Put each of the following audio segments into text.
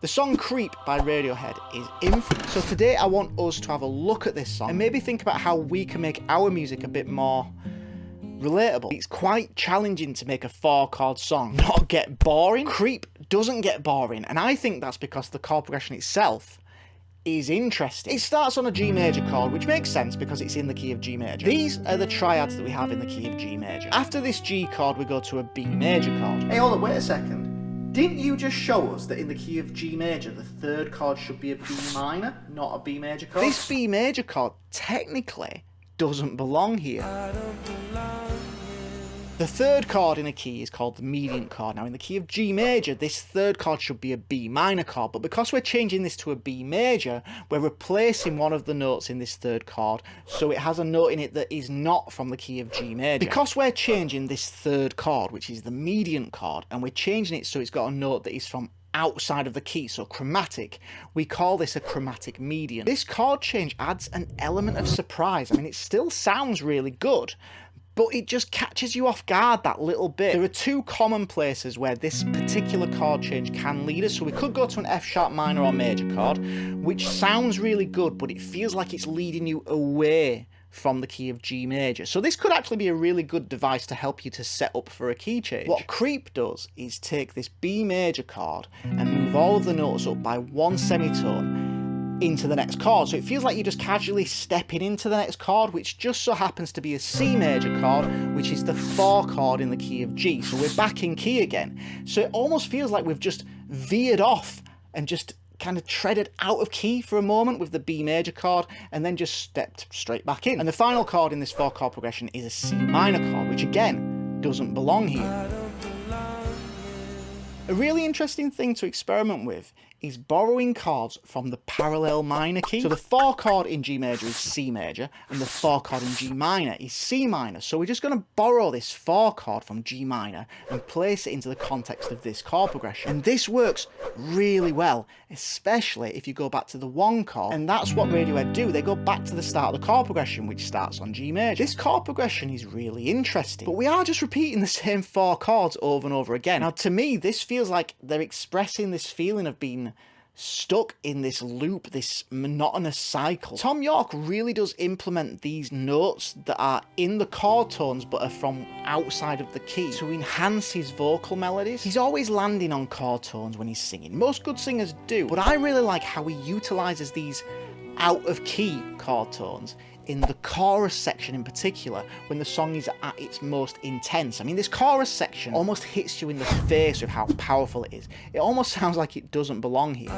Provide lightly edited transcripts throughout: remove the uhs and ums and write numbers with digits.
The song Creep by Radiohead is infamous. So today I want us to have a look at this song and maybe think about how we can make our music a bit more relatable. It's quite challenging to make a 4-chord song not get boring. Creep doesn't get boring, and I think that's because the chord progression itself is interesting. It starts on a G major chord, which makes sense because it's in the key of G major. These are the triads that we have in the key of G major. After this G chord, we go to a B major chord. Hey, hold on, wait a second. Didn't you just show us that in the key of G major, the third chord should be a B minor, not a B major chord? This B major chord technically doesn't belong here. The third chord in a key is called the median chord. Now in the key of G major, this third chord should be a B minor chord, but because we're changing this to a B major, we're replacing one of the notes in this third chord, so it has a note in it that is not from the key of G major. Because we're changing this third chord, which is the median chord, and we're changing it so it's got a note that is from outside of the key, so chromatic, we call this a chromatic median. This chord change adds an element of surprise. I mean, it still sounds really good, but it just catches you off guard that little bit. There are two common places where this particular chord change can lead us. So we could go to an F sharp minor or major chord, which sounds really good, but it feels like it's leading you away from the key of G major. So this could actually be a really good device to help you to set up for a key change. What Creep does is take this B major chord and move all of the notes up by one semitone into the next chord. So it feels like you're just casually stepping into the next chord, which just so happens to be a C major chord, which is the 4 chord in the key of G. So we're back in key again. So it almost feels like we've just veered off and just kind of treaded out of key for a moment with the B major chord and then just stepped straight back in. And the final chord in this 4 chord progression is a C minor chord, which again doesn't belong here. A really interesting thing to experiment with is borrowing chords from the parallel minor key. So the 4 chord in G major is C major, and the 4 chord in G minor is C minor. So we're just going to borrow this 4 chord from G minor and place it into the context of this chord progression. And this works really well, especially if you go back to the 1 chord. And that's what Radiohead do. They go back to the start of the chord progression, which starts on G major. This chord progression is really interesting, but we are just repeating the same 4 chords over and over again. Now, to me, this feels like they're expressing this feeling of being stuck in this loop, this monotonous cycle. Thom Yorke really does implement these notes that are in the chord tones but are from outside of the key to enhance his vocal melodies. He's always landing on chord tones when he's singing. Most good singers do, but I really like how he utilizes these out of key chord tones in the chorus section in particular, when the song is at its most intense. I mean, this chorus section almost hits you in the face with how powerful it is. It almost sounds like it doesn't belong here.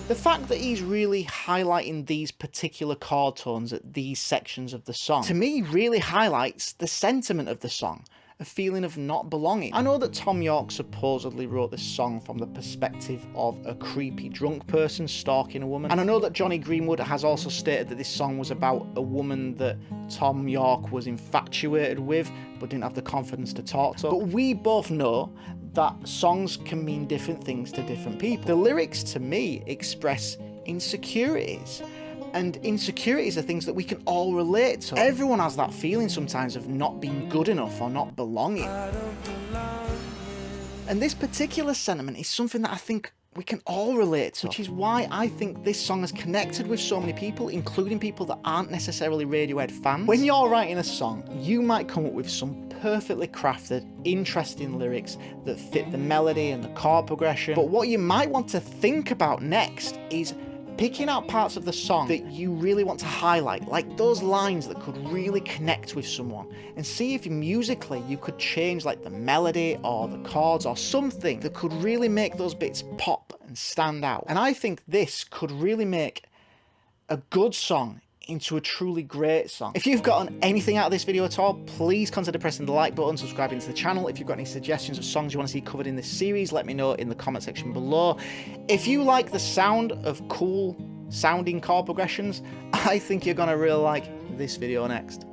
The fact that he's really highlighting these particular chord tones at these sections of the song, to me, really highlights the sentiment of the song. A feeling of not belonging. I know that Thom Yorke supposedly wrote this song from the perspective of a creepy drunk person stalking a woman, and I know that Jonny Greenwood has also stated that this song was about a woman that Thom Yorke was infatuated with but didn't have the confidence to talk to. But we both know that songs can mean different things to different people. The lyrics, to me, express insecurities. And insecurities are things that we can all relate to. Everyone has that feeling sometimes of not being good enough or not belonging. And this particular sentiment is something that I think we can all relate to, which is why I think this song has connected with so many people, including people that aren't necessarily Radiohead fans. When you're writing a song, you might come up with some perfectly crafted, interesting lyrics that fit the melody and the chord progression, but what you might want to think about next is picking out parts of the song that you really want to highlight, like those lines that could really connect with someone, and see if musically you could change like the melody or the chords or something that could really make those bits pop and stand out. And I think this could really make a good song into a truly great song. If you've gotten anything out of this video at all, please consider pressing the like button, subscribing to the channel. If you've got any suggestions of songs you want to see covered in this series, let me know in the comment section below. If you like the sound of cool sounding chord progressions, I think you're gonna really like this video next.